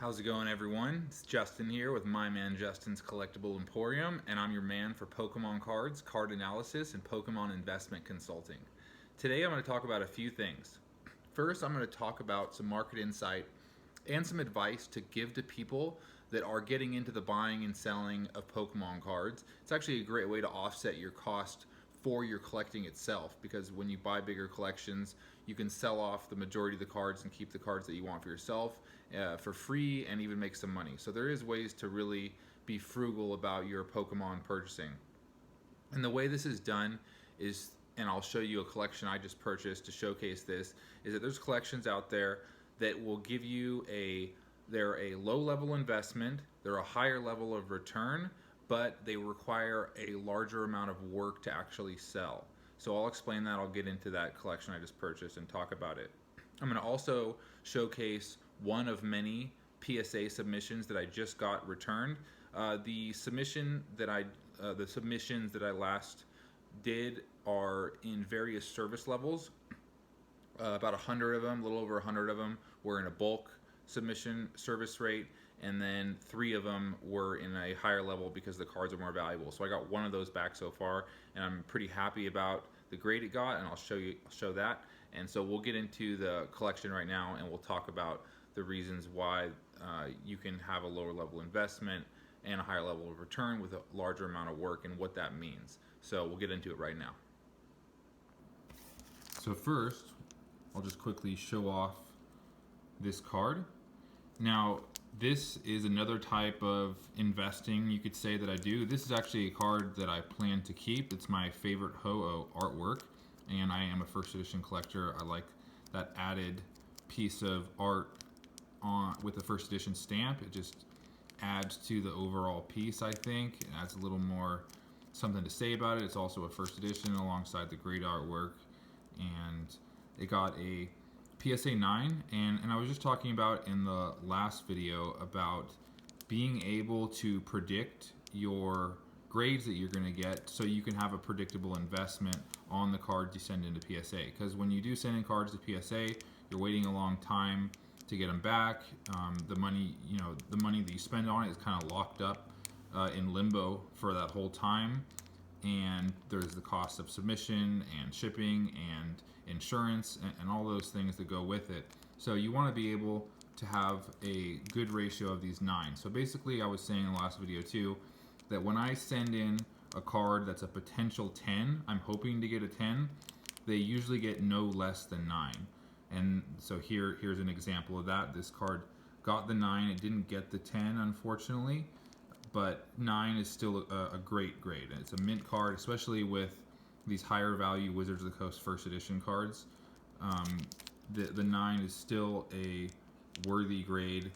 How's it going, everyone? It's Justin here with MyManJustins Collectible Emporium, and I'm your man for Pokemon cards, card analysis, and Pokemon investment consulting. Today I'm going to talk about a few things. First, I'm going to talk about some market insight and some advice to give to people that are getting into the buying and selling of Pokemon cards. It's actually a great way to offset your cost for your collecting itself, because when you buy bigger collections, you can sell off the majority of the cards and keep the cards that you want for yourself for free and even make some money. So there is ways to really be frugal about your Pokemon purchasing. And the way this is done is, and I'll show you a collection I just purchased to showcase this, is that there's collections out there that will give you they're a low level investment, they're a higher level of return, but they require a larger amount of work to actually sell. So I'll explain that. I'll get into that collection I just purchased and talk about it. I'm going to also showcase one of many PSA submissions that I just got returned. The submissions that I last did are in various service levels. About 100 of them, a little over 100 of them, were in a bulk submission service rate, and then 3 of them were in a higher level because the cards are more valuable. So I got one of those back so far, and I'm pretty happy about the grade it got, and I'll show that. And so we'll get into the collection right now, and we'll talk about the reasons why you can have a lower level investment and a higher level of return with a larger amount of work and what that means. So we'll get into it right now. So first, I'll just quickly show off this card. Now, this is another type of investing, you could say, that I do. This is actually a card that I plan to keep. It's my favorite holo artwork, and I am a first edition collector. I like that added piece of art with the first edition stamp. It just adds to the overall piece, I think. It adds a little more something to say about it. It's also a first edition alongside the great artwork, and it got a PSA 9, and I was just talking about in the last video about being able to predict your grades that you're going to get so you can have a predictable investment on the cards you send into PSA. Because when you do send in cards to PSA, you're waiting a long time to get them back. The money that you spend on it is kind of locked up in limbo for that whole time, and there's the cost of submission and shipping and insurance and all those things that go with it. So you want to be able to have a good ratio of these 9. So basically, I was saying in the last video too, that when I send in a card that's a potential 10, I'm hoping to get a 10, they usually get no less than 9. And so here's an example of that. This card got the 9, it didn't get the 10, unfortunately, but 9 is still a great grade. It's a mint card, especially with these higher value Wizards of the Coast first edition cards. The 9 is still a worthy grade,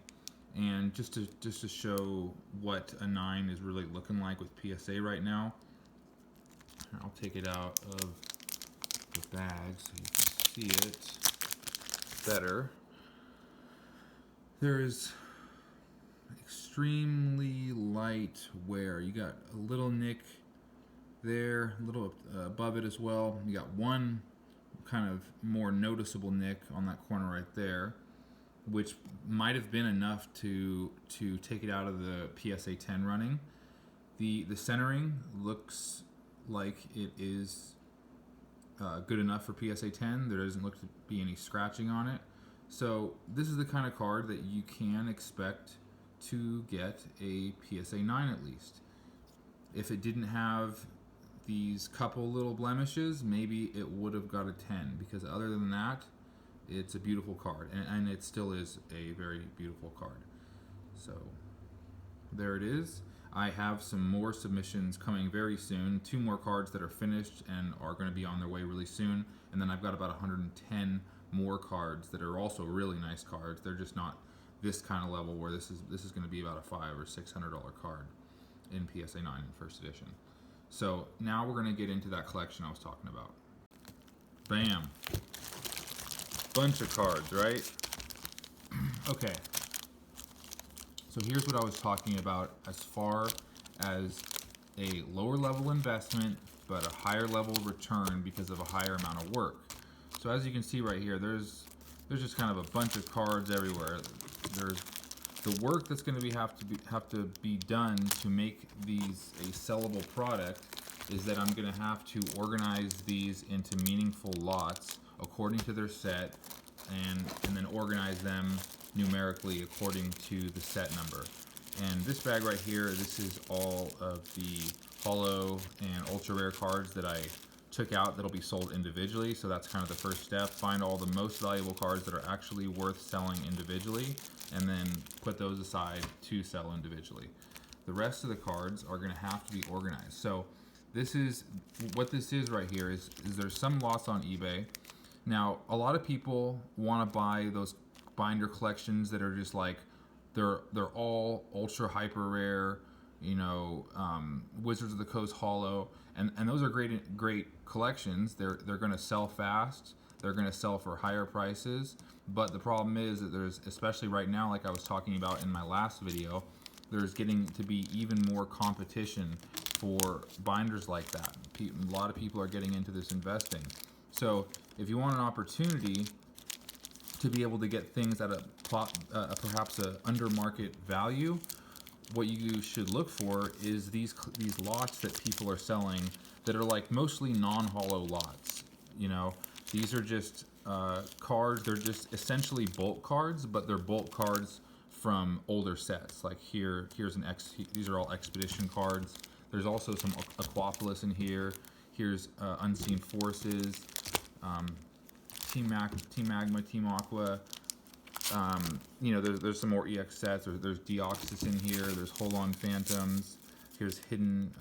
and just to show what a 9 is really looking like with PSA right now, I'll take it out of the bag so you can see it better. There is extremely light wear. You got a little nick there, a little above it as well. You got one kind of more noticeable nick on that corner right there, which might have been enough to take it out of the PSA 10 running. The centering looks like it is good enough for PSA 10. There doesn't look to be any scratching on it. So this is the kind of card that you can expect to get a PSA 9 at least. If it didn't have these couple little blemishes, maybe it would have got a 10, because other than that, it's a beautiful card, and it still is a very beautiful card. So there it is. I have some more submissions coming very soon, 2 more cards that are finished and are going to be on their way really soon, and then I've got about 110 more cards that are also really nice cards. They're just not this kind of level where this is going to be about a $500 or $600 card in PSA 9 in first edition. So now we're going to get into that collection I was talking about. Bam. Bunch of cards, right? Okay. So here's what I was talking about as far as a lower level investment, but a higher level return because of a higher amount of work. So as you can see right here, there's just kind of a bunch of cards everywhere. There's the work that's going to have to be done to make these a sellable product is that I'm going to have to organize these into meaningful lots according to their set, and then organize them numerically according to the set number. And this bag right here, this is all of the holo and ultra rare cards that I took out that'll be sold individually. So that's kind of the first step. Find all the most valuable cards that are actually worth selling individually, and then put those aside to sell individually. The rest of the cards are going to have to be organized. So this is what this is right here is there's some lots on eBay. Now, a lot of people want to buy those binder collections that are just like, they're all ultra hyper rare, you know, Wizards of the Coast holo, and those are great collections. They're going to sell fast. They're going to sell for higher prices. But the problem is that there's, especially right now, like I was talking about in my last video, there's getting to be even more competition for binders like that. A lot of people are getting into this investing. So if you want an opportunity to be able to get things at a perhaps a under market value, what you should look for is these lots that people are selling that are like mostly non-holo lots. You know, these are just cards. They're just essentially bulk cards, but they're bulk cards from older sets. Like here's these are all expedition cards. There's also some Aquapolis in here. Here's Unseen Forces, Team Magma, Team Aqua. You know, there's some more EX sets. There's Deoxys in here. There's Holon Phantoms. Here's Hidden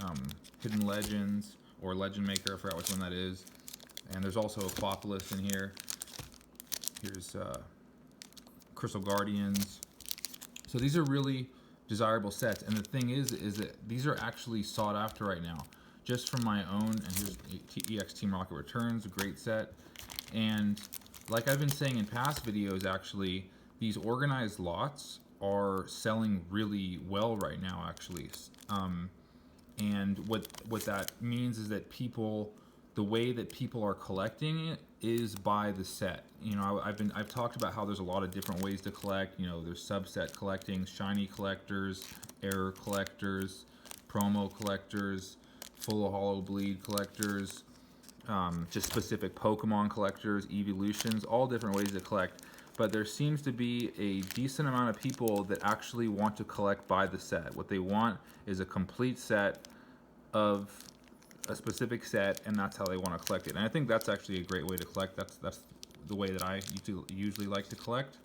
Legends, or Legend Maker. I forgot which one that is. And there's also Aquapolis in here. Here's Crystal Guardians. So these are really desirable sets. And the thing is that these are actually sought after right now. Just from my own, and here's EX Team Rocket Returns, a great set. And like I've been saying in past videos, actually, these organized lots are selling really well right now, actually. And what that means is that the way that people are collecting it is by the set. You know, I've talked about how there's a lot of different ways to collect. You know, there's subset collecting, shiny collectors, error collectors, promo collectors, full holo bleed collectors, just specific Pokemon collectors, evolutions, all different ways to collect. But there seems to be a decent amount of people that actually want to collect by the set. What they want is a complete set of a specific set, and that's how they want to collect it. And I think that's actually a great way to collect. That's the way that I usually like to collect.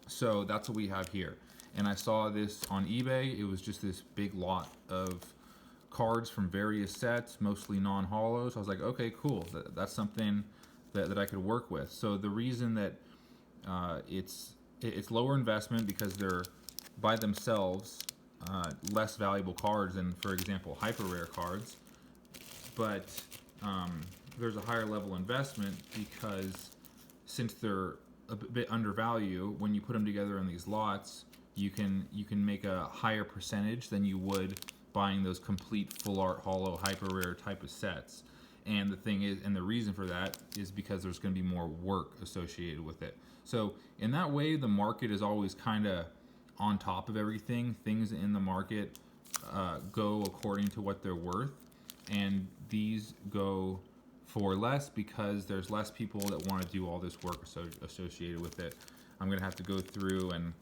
So that's what we have here. And I saw this on eBay. It was just this big lot of cards from various sets, mostly non-holos. I was like, okay, cool. That's something that I could work with. So the reason that it's lower investment, because they're by themselves less valuable cards than, for example, hyper rare cards. But there's a higher level investment because since they're a bit undervalued, when you put them together in these lots, you can make a higher percentage than you would buying those complete full art holo hyper rare type of sets. And the thing is, and the reason for that is because there's going to be more work associated with it. So in that way, the market is always kind of on top of everything. Things in the market go according to what they're worth, and these go for less because there's less people that want to do all this work associated with it. I'm going to have to go through and,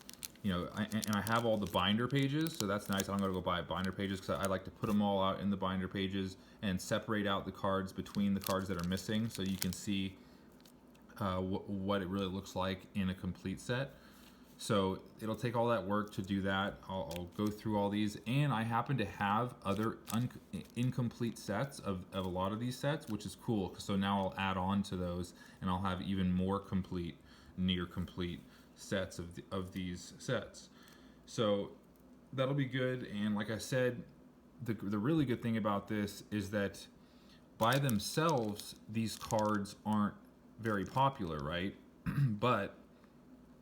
you know, I have all the binder pages, so that's nice. I'm going to go buy binder pages because I like to put them all out in the binder pages and separate out the cards between the cards that are missing, so you can see what it really looks like in a complete set. So it'll take all that work to do that. I'll go through all these, and I happen to have other incomplete sets of a lot of these sets, which is cool. So now I'll add on to those, and I'll have even more complete, near complete sets of these sets. So that'll be good. And like I said, the really good thing about this is that by themselves, these cards aren't very popular, right? But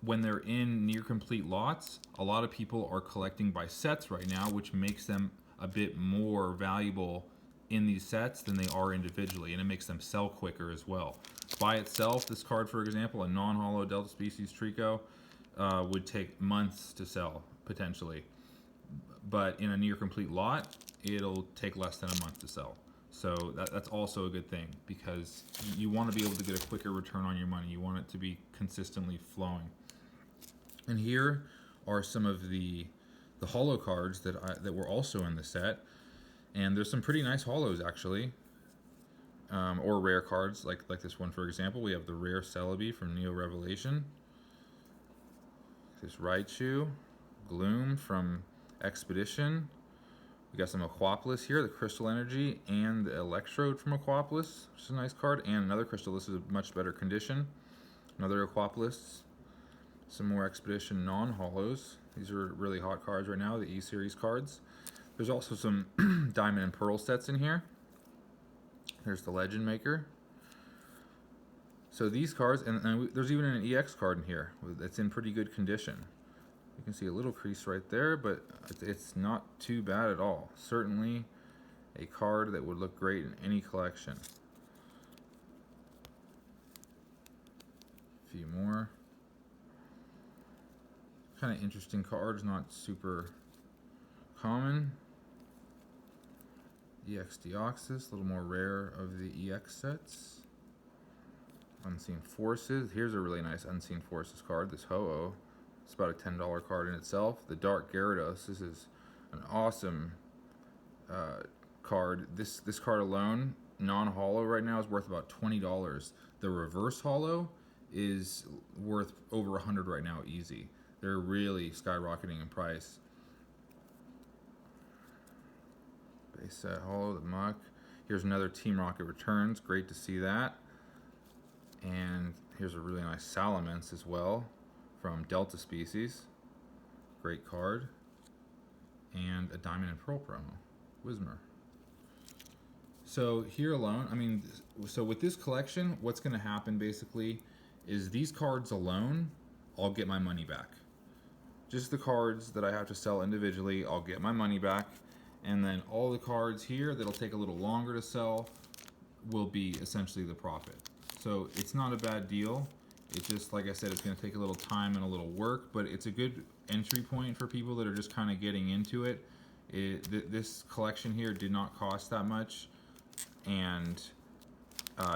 when they're in near complete lots, a lot of people are collecting by sets right now, which makes them a bit more valuable in these sets than they are individually, and it makes them sell quicker as well. By itself, this card, for example, a non-holo Delta Species Trico, would take months to sell potentially, but in a near complete lot, it'll take less than a month to sell. So that's also a good thing, because you want to be able to get a quicker return on your money. You want it to be consistently flowing. And here are some of the holo cards that were also in the set, and there's some pretty nice holos actually, or rare cards like this one, for example. We have the rare Celebi from Neo Revelation, this Raichu, Gloom from Expedition. We got some Aquapolis here, the Crystal Energy, and the Electrode from Aquapolis, which is a nice card, and another Crystal. This is a much better condition. Another Aquapolis. Some more Expedition non-holos. These are really hot cards right now, the E-Series cards. There's also some Diamond and Pearl sets in here. There's the Legend Maker. So these cards, and there's even an EX card in here that's in pretty good condition. You can see a little crease right there, but it's not too bad at all. Certainly a card that would look great in any collection. A few more. Kind of interesting cards, not super common. EX Deoxys, a little more rare of the EX sets. Unseen Forces. Here's a really nice Unseen Forces card, this Ho-Oh. It's about a $10 card in itself. The Dark Gyarados. This is an awesome card. This card alone, non-holo right now, is worth about $20. The reverse holo is worth over $100 right now, easy. They're really skyrocketing in price. Base set holo, the Muck. Here's another Team Rocket Returns. Great to see that. And here's a really nice Salamence as well from Delta Species. Great card. And a Diamond and Pearl promo. Whismur. So here alone, I mean, so with this collection, what's going to happen basically is these cards alone, I'll get my money back. Just the cards that I have to sell individually, I'll get my money back. And then all the cards here that'll take a little longer to sell will be essentially the profit. So it's not a bad deal. It's just, like I said, it's going to take a little time and a little work, but it's a good entry point for people that are just kind of getting into it. This collection here did not cost that much, and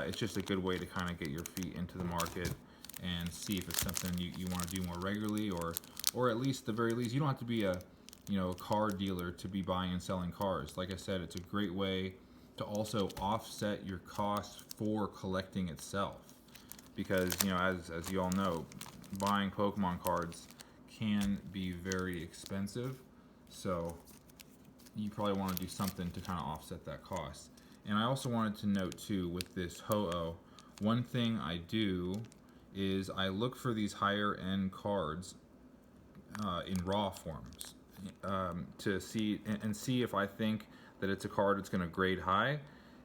it's just a good way to kind of get your feet into the market and see if it's something you want to do more regularly, or at least, the very least, you don't have to be a car dealer to be buying and selling cars. Like I said, it's a great way to also offset your cost for collecting itself, because as you all know, buying Pokemon cards can be very expensive, so you probably want to do something to kind of offset that cost. And I also wanted to note too, with this Ho-Oh, one thing I do is I look for these higher end cards in raw forms to see if I think that it's a card that's going to grade high,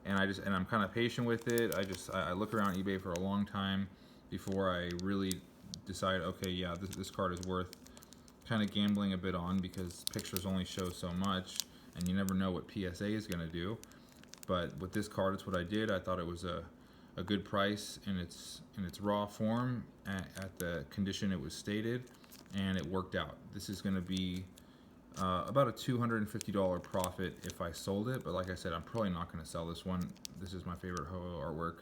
and I'm kind of patient with it. I look around eBay for a long time before I really decide, okay, yeah, this card is worth kind of gambling a bit on, because pictures only show so much and you never know what PSA is going to do. But with this card, it's what I did. I thought it was a good price in its raw form at the condition it was stated, and it worked out. This is going to be about a $250 profit if I sold it, but like I said, I'm probably not going to sell this one. This is my favorite Ho-Oh artwork,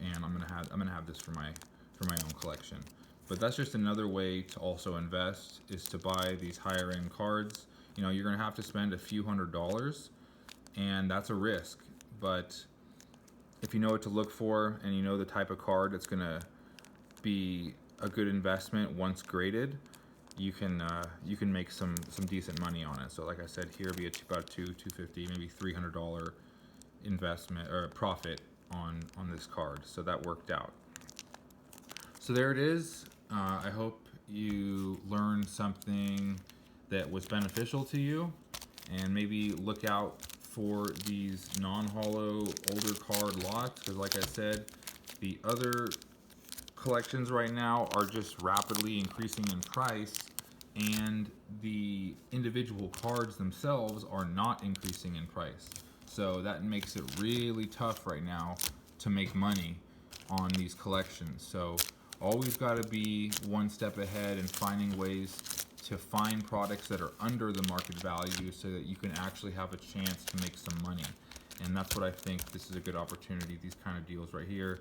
and I'm gonna have this for my own collection. But that's just another way to also invest, is to buy these higher end cards. You're gonna have to spend a few $100s, and that's a risk. But if you know what to look for, and you know the type of card that's gonna be a good investment once graded, you can make some decent money on it. So like I said, here be about $250, maybe $300 investment or profit on this card. So that worked out. So there it is. I hope you learned something that was beneficial to you, and maybe look out for these non-holo older card lots, because like I said, the other collections right now are just rapidly increasing in price, and the individual cards themselves are not increasing in price. So that makes it really tough right now to make money on these collections. So always got to be one step ahead and finding ways to find products that are under the market value so that you can actually have a chance to make some money. And that's what I think this is a good opportunity, these kind of deals right here.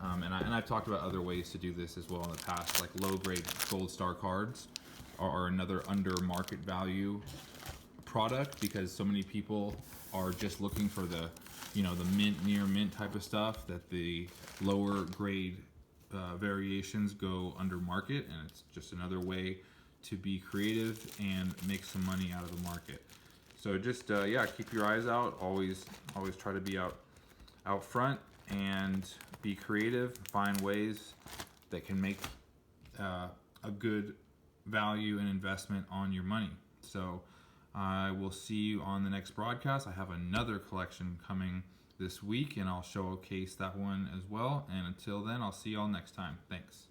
And I've talked about other ways to do this as well in the past, like low-grade gold star cards are another under market value product, because so many people are just looking for the, you know, the mint, near mint type of stuff, that the lower grade variations go under market, and it's just another way to be creative and make some money out of the market. So just yeah, keep your eyes out. Always try to be out front and be creative. Find ways that can make a good value and investment on your money. So I will see you on the next broadcast. I have another collection coming this week, and I'll showcase that one as well. And until then, I'll see y'all next time. Thanks.